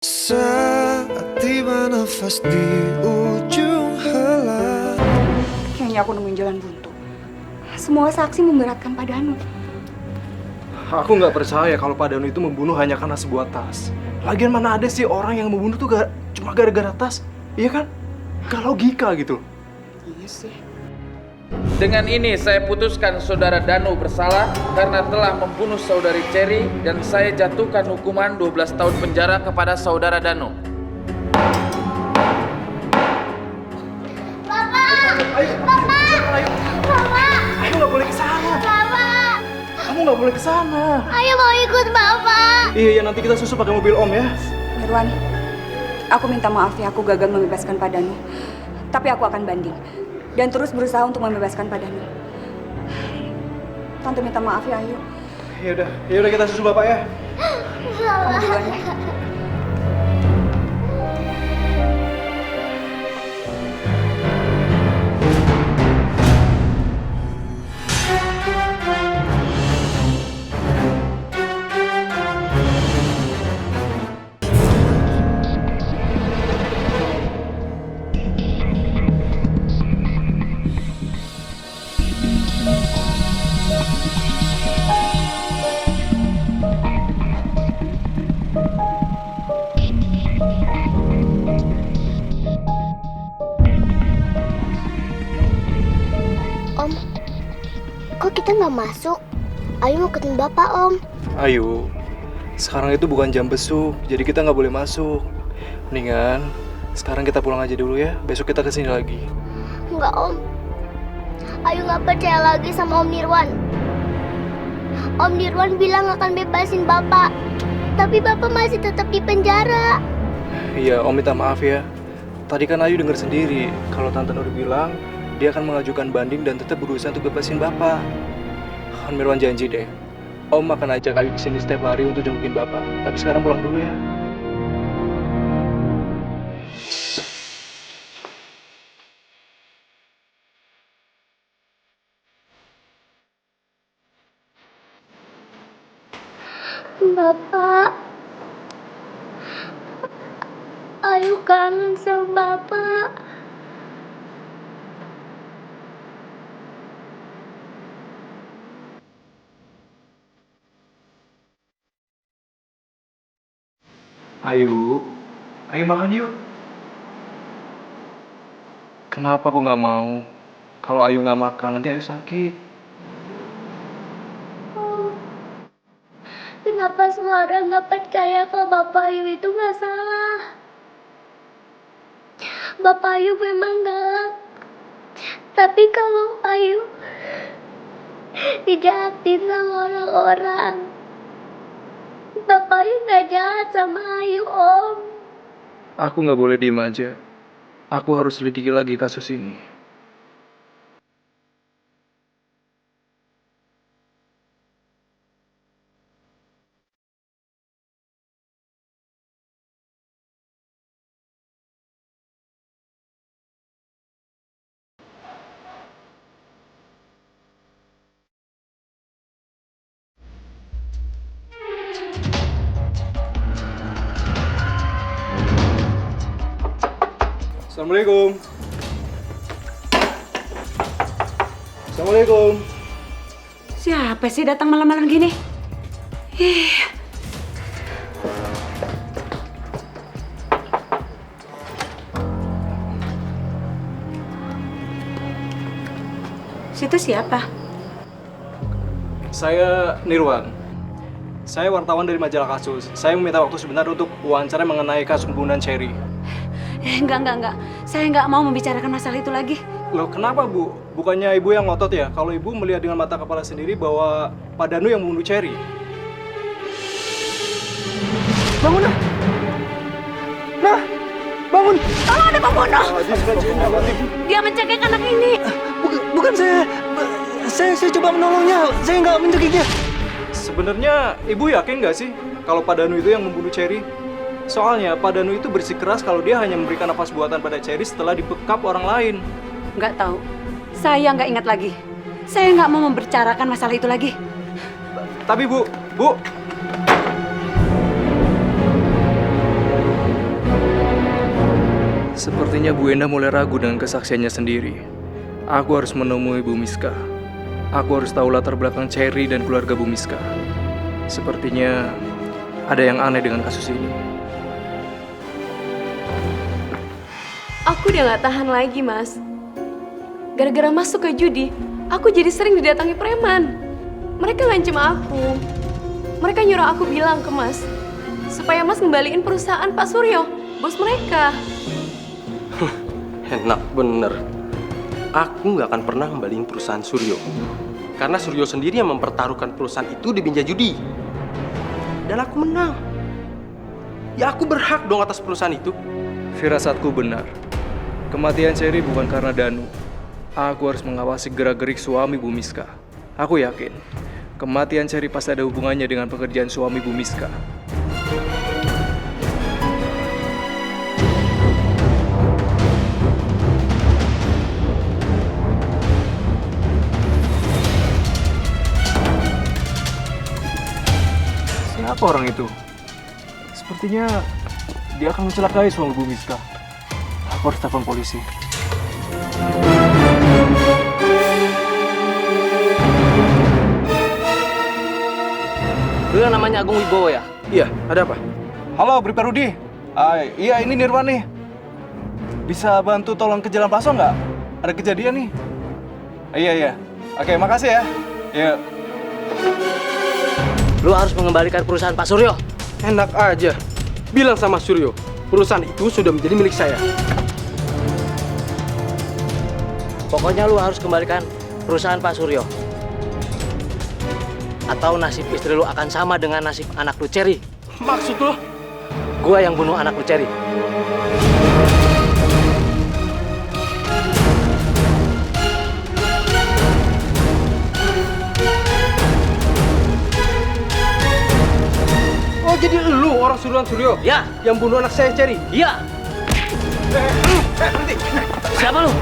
Saat tiba nafas di ujung helat. Kayaknya aku nemuin jalan buntu. Semua saksi memberatkan Pak Danu. Aku nggak percaya kalau Pak Danu itu membunuh hanya karena sebuah tas. Lagian mana ada sih orang yang membunuh tuh cuma gara-gara tas? Iya kan? Gak logika gitu. Iya sih. Dengan ini saya putuskan saudara Danu bersalah karena telah membunuh saudari Cherry dan saya jatuhkan hukuman 12 tahun penjara kepada saudara Danu. Ayo nggak boleh kesana. Kamu nggak boleh kesana. Ayo mau ikut Bapak. Iya, nanti kita susul pakai mobil Om ya. Nirwan, aku minta maaf ya aku gagal membebaskan Pak Danu. Tapi aku akan banding dan terus berusaha untuk membebaskan Pak Danu. Tante minta maaf ya Ayu. Yaudah kita susul Bapak ya. Kamu duluan ya. Om, kok kita nggak masuk? Ayo mau ketemu Bapak, Om. Ayo, sekarang itu bukan jam besuk, jadi kita nggak boleh masuk. Mendingan sekarang kita pulang aja dulu ya. Besok kita kesini lagi. Nggak, Om. Ayo nggak percaya lagi sama Om Nirwan. Om Nirwan bilang akan bebasin Bapak, tapi Bapak masih tetap di penjara. Iya, Om minta maaf ya. Tadi kan Ayu dengar sendiri kalau Tante Nur bilang dia akan mengajukan banding dan tetap berusaha untuk bebasin Bapak. Kan Mirwan janji deh, Om akan ajak Ayu kesini setiap hari untuk jengukin Bapak. Tapi sekarang pulang dulu ya. Bapak, Ayu kangen sama Bapak. Ayu makan yuk. Kenapa aku nggak mau? Kalau Ayu nggak makan nanti Ayu sakit. Kenapa semua orang nggak percaya kalau Bapak Ayu itu nggak salah? Bapak Ayu memang galak. Tapi kalau Ayu dijahatin sama orang-orang, Bapak Ayu nggak jahat sama Ayu, Om. Aku nggak boleh diem aja. Aku harus selidiki lagi kasus ini. Assalamualaikum. Assalamualaikum. Siapa sih datang malam-malam gini? Situ siapa? Saya Nirwan. Saya wartawan dari majalah kasus. Saya meminta waktu sebentar untuk wawancara mengenai kasus pembunuhan Cherry. Enggak. Saya nggak mau membicarakan masalah itu lagi. Loh, kenapa, Bu? Bukannya Ibu yang ngotot ya? Kalau Ibu melihat dengan mata kepala sendiri bahwa Pak Danu yang membunuh Cherry. Bangun, Nah! Nah! Bangun! Tolong ada pembunuh! Dia mencekik anak ini. Bukan saya. Saya coba menolongnya. Saya nggak mencekiknya. Sebenarnya Ibu yakin nggak sih kalau Pak Danu itu yang membunuh Cherry? Soalnya Pak Danu itu bersikeras kalau dia hanya memberikan nafas buatan pada Cherry setelah dibekap orang lain. Nggak tahu. Saya nggak ingat lagi. Saya nggak mau membicarakan masalah itu lagi. Tapi Bu, Sepertinya Bu Enda mulai ragu dengan kesaksiannya sendiri. Aku harus menemui Bu Miska. Aku harus tahu latar belakang Cherry dan keluarga Bu Miska. Sepertinya ada yang aneh dengan kasus ini. Aku udah gak tahan lagi, Mas. Gara-gara masuk ke judi, aku jadi sering didatangi preman. Mereka ngancem aku. Mereka nyuruh aku bilang ke Mas, supaya Mas ngembaliin perusahaan Pak Suryo, bos mereka. Enak bener. Aku nggak akan pernah ngembaliin perusahaan Suryo. Karena Suryo sendiri yang mempertaruhkan perusahaan itu di meja judi. Dan aku menang. Ya aku berhak dong atas perusahaan itu. Firasatku benar. Kematian Cherry bukan karena Danu. Aku harus mengawasi gerak-gerik suami Bu Miska. Aku yakin kematian Cherry pasti ada hubungannya dengan pekerjaan suami Bu Miska. Siapa orang itu? Sepertinya dia akan mencelakai suami Bu Miska. Aku harus telepon polisi. Lu yang namanya Agung Wibowo ya? Iya, ada apa? Halo, Bribka Rudi. Iya, ini Nirwan nih. Bisa bantu tolong ke Jalan Paso nggak? Ada kejadian nih. Iya. Oke, makasih ya. Iya. Lu harus mengembalikan perusahaan Pak Suryo. Enak aja. Bilang sama Suryo, perusahaan itu sudah menjadi milik saya. Pokoknya lu harus kembalikan perusahaan Pak Suryo. Atau nasib istri lu akan sama dengan nasib anak lu Cherry. Maksud lo? Gua yang bunuh anak lu Cherry. Oh jadi lu orang suruhan Suryo? Ya, Yang bunuh anak saya Cherry? iya. Berhenti. Siapa lu?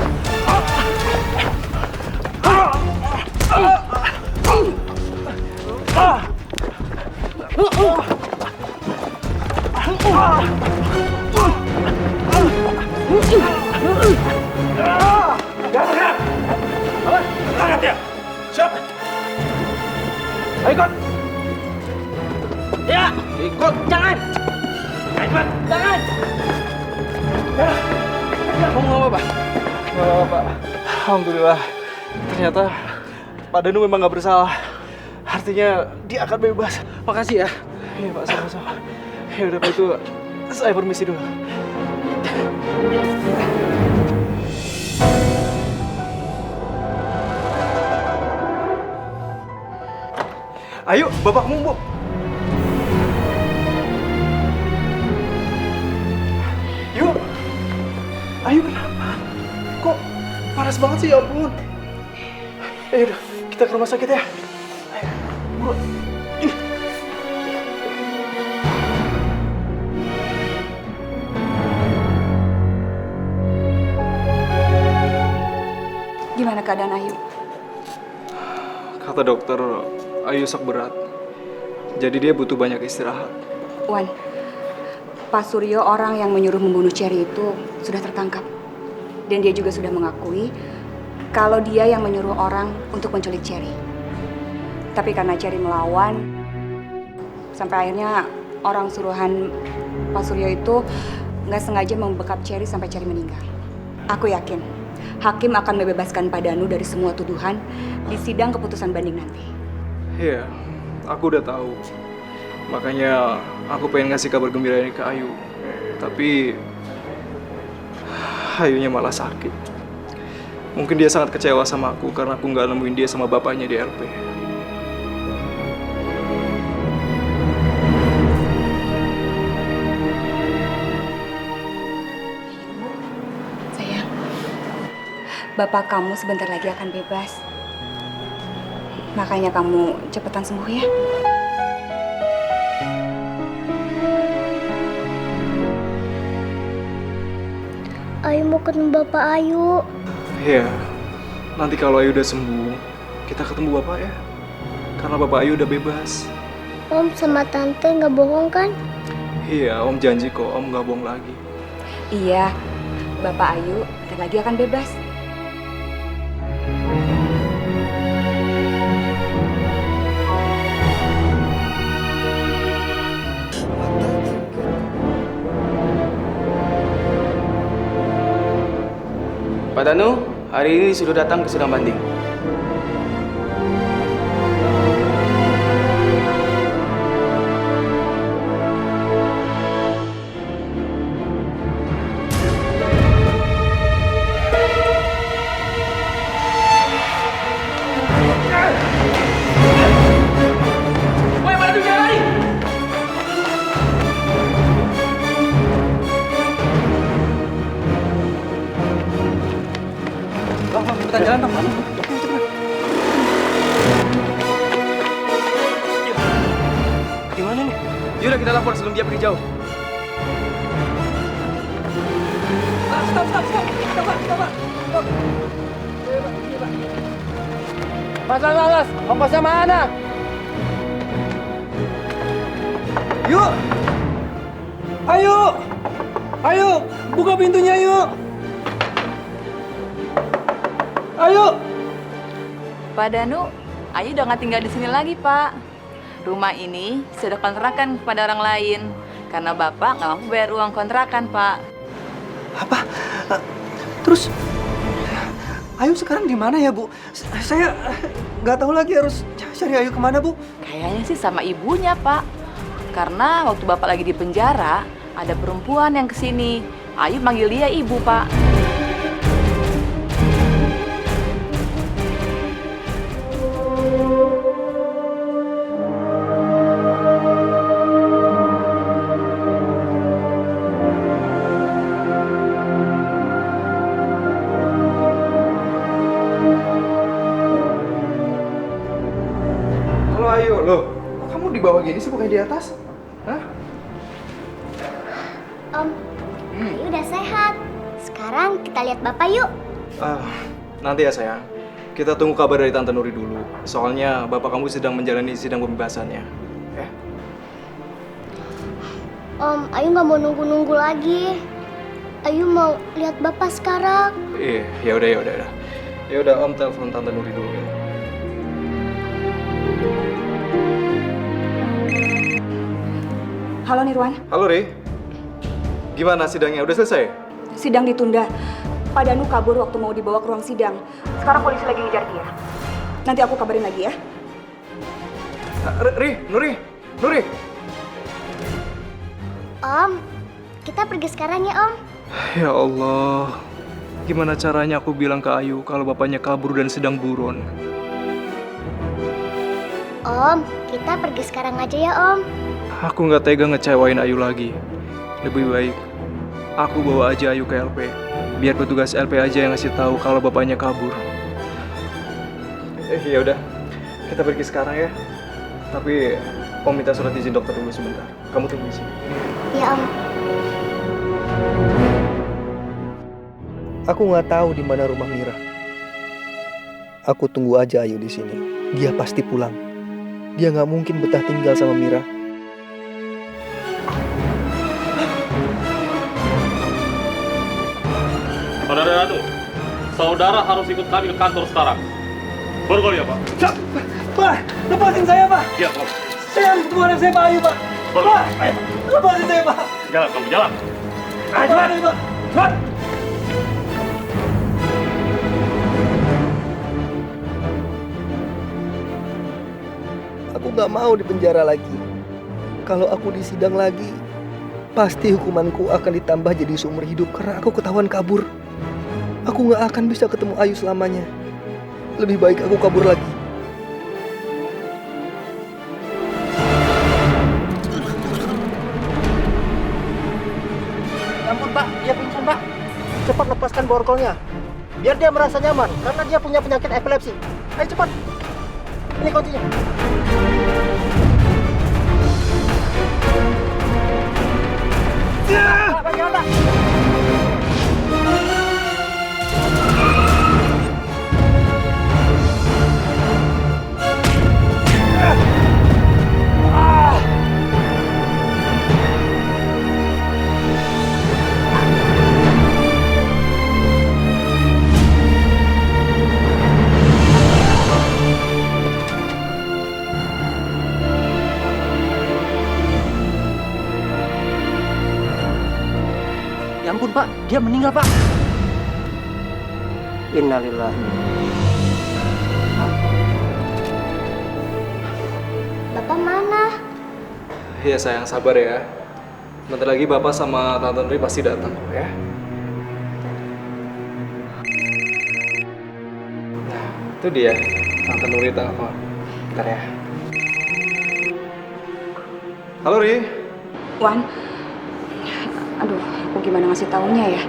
Angkat ya. Siap. Ayo ikut. Ya, Ikut. jangan. Jangan. Kamu nggak apa-apa? Nggak apa-apa. Alhamdulillah. Ternyata Pak Danu memang nggak bersalah. Artinya dia akan bebas. Makasih ya. Iya Pak, sama-sama. Ya udah Pak, itu saya permisi dulu. Ayo, bapakmu, Bu. Yuk. Ayo, kenapa? Kok panas banget sih, ya ampun. Udah, kita ke rumah sakit ya. Ayo, buru. Ih. Gimana keadaan Ayu? Kata dokter, Ayu shock berat. Jadi dia butuh banyak istirahat. Wan, Pak Suryo orang yang menyuruh membunuh Cherry itu sudah tertangkap. Dan dia juga sudah mengakui kalau dia yang menyuruh orang untuk menculik Cherry. Tapi karena Cherry melawan, sampai akhirnya orang suruhan Pak Suryo itu nggak sengaja membekap Cherry sampai Cherry meninggal. Aku yakin hakim akan membebaskan Pak Danu dari semua tuduhan di sidang keputusan banding nanti. Iya, aku udah tahu. Makanya aku pengen ngasih kabar gembira ini ke Ayu. Tapi Ayunya malah sakit. Mungkin dia sangat kecewa sama aku karena aku nggak nemuin dia sama bapaknya di RP. Sayang, bapak kamu sebentar lagi akan bebas. Makanya kamu cepetan sembuh ya. Ayu mau ketemu Bapak Ayu. Iya, nanti kalau Ayu udah sembuh, kita ketemu bapak ya. Karena bapak Ayu udah bebas. Om sama Tante nggak bohong kan? Iya, Om janji kok, Om nggak bohong lagi. Iya, Bapak Ayu bentar lagi akan bebas. Pak Danu, hari ini sudah datang ke sidang banding. Kita jalan dong. Gimana nih? Yaudah kita lapor sebelum dia pergi jauh. Stop. Mas, ongkosnya mana? Yuk! Ayo, buka pintunya yuk! Ayo! Pak Danu, Ayu udah nggak tinggal di sini lagi, Pak. Rumah ini sudah kontrakan kepada orang lain karena Bapak nggak mampu bayar uang kontrakan, Pak. Apa? Terus Ayu sekarang di mana ya, Bu? Saya nggak tahu lagi harus cari Ayu kemana, Bu. Kayaknya sih sama ibunya, Pak. Karena waktu Bapak lagi di penjara, ada perempuan yang kesini. Ayu manggil dia ibu, Pak. Halo Ayu, loh, kok kamu di bawah gini sih bukannya di atas? Hah? Om, Ayu udah sehat. Sekarang kita lihat Bapak yuk. Nanti ya sayang. Kita tunggu kabar dari Tante Nuri dulu. Soalnya bapak kamu sedang menjalani sidang pembebasannya. Om, Ayu nggak mau nunggu-nunggu lagi. Ayu mau lihat Bapak sekarang. Iya, ya udah. Ya udah, Om telepon Tante Nuri dulu ya. Halo Nirwan, Halo Ri. Gimana sidangnya? Udah selesai? sidang ditunda. Pak Danu kabur waktu mau dibawa ke ruang sidang. Sekarang polisi lagi ngejar dia. Nanti aku kabarin lagi ya. Nuri. Om, kita pergi sekarang ya Om. Ya Allah. Gimana caranya aku bilang ke Ayu kalau bapaknya kabur dan sedang buron? Om, kita pergi sekarang aja ya Om. Aku nggak tega ngecewain Ayu lagi. Lebih baik aku bawa aja Ayu ke LP. Biar petugas LP aja yang ngasih tahu kalau bapaknya kabur. Ya udah, kita pergi sekarang ya. Tapi Om minta surat izin dokter dulu sebentar. Kamu tunggu di sini. Ya Om. Aku nggak tahu di mana rumah Mira. Aku tunggu aja Ayu di sini. Dia pasti pulang. Dia nggak mungkin betah tinggal sama Mira. Saudara Danu, saudara harus ikut kami ke kantor sekarang. Bergol ya, Pak. Pak, lepasin saya, Pak. Iya, Pak. Saya harus ketemu anak saya, Pak Ayu, Pak. Pak, lepasin saya, Pak. Jalan, kamu jalan. Lepasin, Pak. Cepat. Aku nggak mau di penjara lagi. Kalau aku disidang lagi, pasti hukumanku akan ditambah jadi seumur hidup karena aku ketahuan kabur. Aku nggak akan bisa ketemu Ayu selamanya. Lebih baik aku kabur lagi. Ampun Pak, dia pingsan Pak. Cepat lepaskan borgolnya. Biar dia merasa nyaman, karena dia punya penyakit epilepsi. Ayo cepat. Ini kuncinya. Pak, bagaimana Pak? Ya ampun Pak, dia meninggal Pak. Innalillahi. Bapak mana? Ya sayang, sabar ya. Bentar lagi Bapak sama Tante Nuri pasti datang kok ya. Nah, itu dia. Tante Nuri telepon. Bentar ya. Halo Ri. Wan, aduh, aku gimana ngasih taunya ya?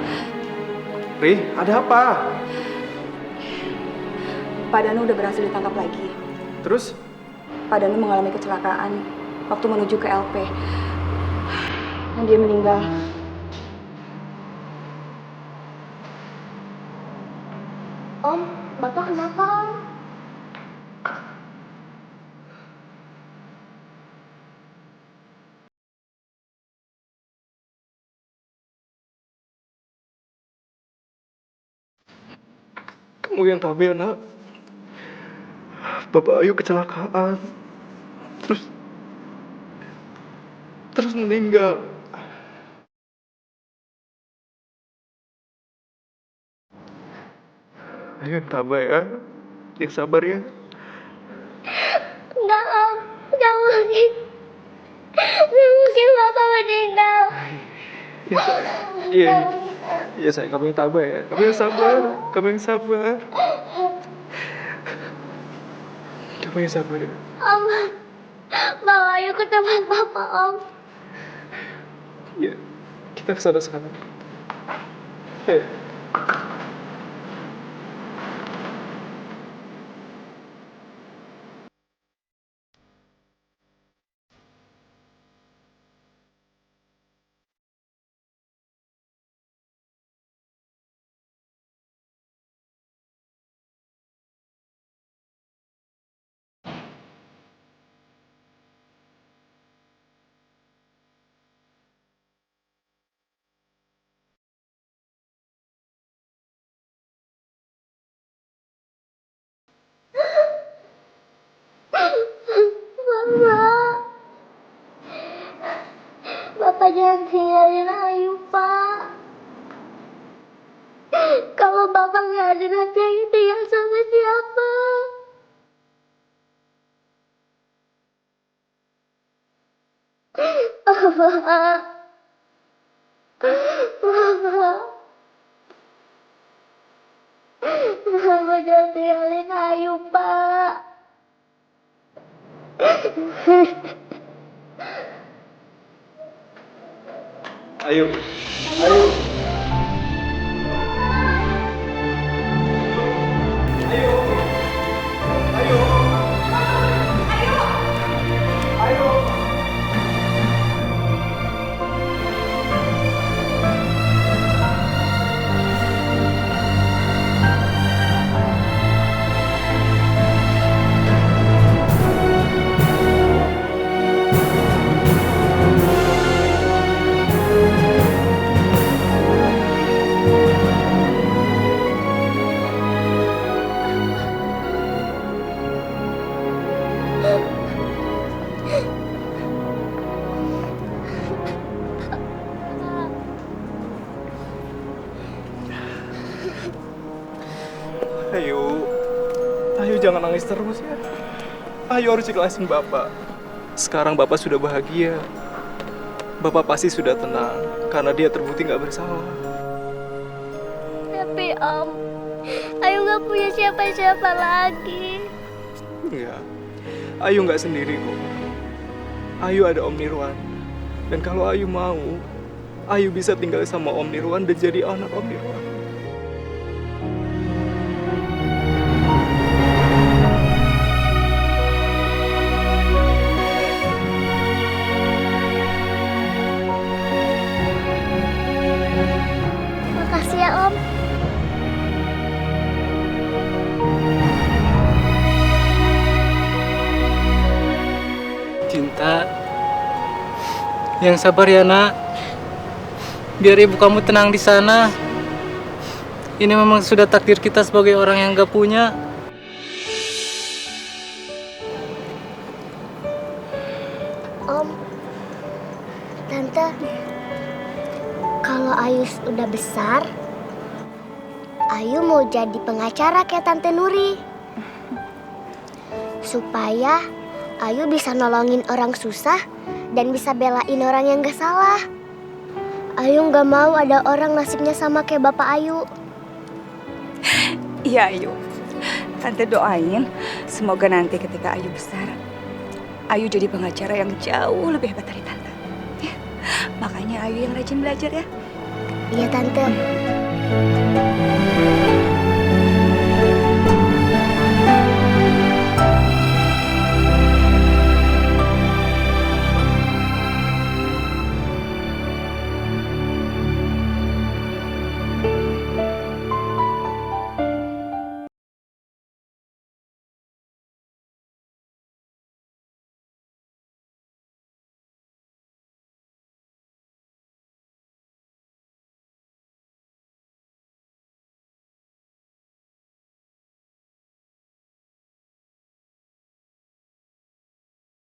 Ri, ada apa? Pak Danu udah berhasil ditangkap lagi. Terus? Pak Danu mengalami kecelakaan waktu menuju ke LP. Dan dia meninggal. Om, Bapak kenapa Om? Kamu yang tahu ya nak. Bapak Ayu kecelakaan. Terus meninggal. Ayo yang tabah ya. Yang sabar ya. Enggak Om, enggak mungkin. Enggak mungkin Bapak meninggal. Ya sayang. Iya. Iya sayang, kamu yang tabah ya. Kamu yang sabar. Kamu yang sabar. Kamu yang sabar ya. Om, bawa ayo ke tempat Bapak Om. Iya. Kita kesana sekarang. Ayo. Bapak jangan tinggalin Ayu, Pak. Kalau Bapak nggak ada, nanti Ayu tinggal sama siapa? Bapak. Bapak. Bapak jangan tinggalin Ayu, Pak. Ayo. Ayo. Ayo. Ayo jangan nangis terus ya. Ayo harus ikhlasin Bapak. Sekarang Bapak sudah bahagia. Bapak pasti sudah tenang karena dia terbukti nggak bersalah. Tapi Om, Ayu nggak punya siapa-siapa lagi. Enggak. Ayu nggak sendiri kok. Ayu ada Om Nirwan. Dan kalau Ayu mau, Ayu bisa tinggal sama Om Nirwan dan jadi anak Om Nirwan. Makasih ya Om. Cinta, yang sabar ya nak. Biar ibu kamu tenang di sana. Ini memang sudah takdir kita sebagai orang yang gak punya. Om, Tante, kalau Ayu udah besar, Ayu mau jadi pengacara kayak Tante Nuri. Supaya Ayu bisa nolongin orang susah dan bisa belain orang yang gak salah. Ayu gak mau ada orang nasibnya sama kayak Bapak Ayu. Iya Ayu, Tante doain semoga nanti ketika Ayu besar, Ayu jadi pengacara yang jauh lebih hebat dari Tante. Ya, makanya Ayu yang rajin belajar ya. Iya Tante.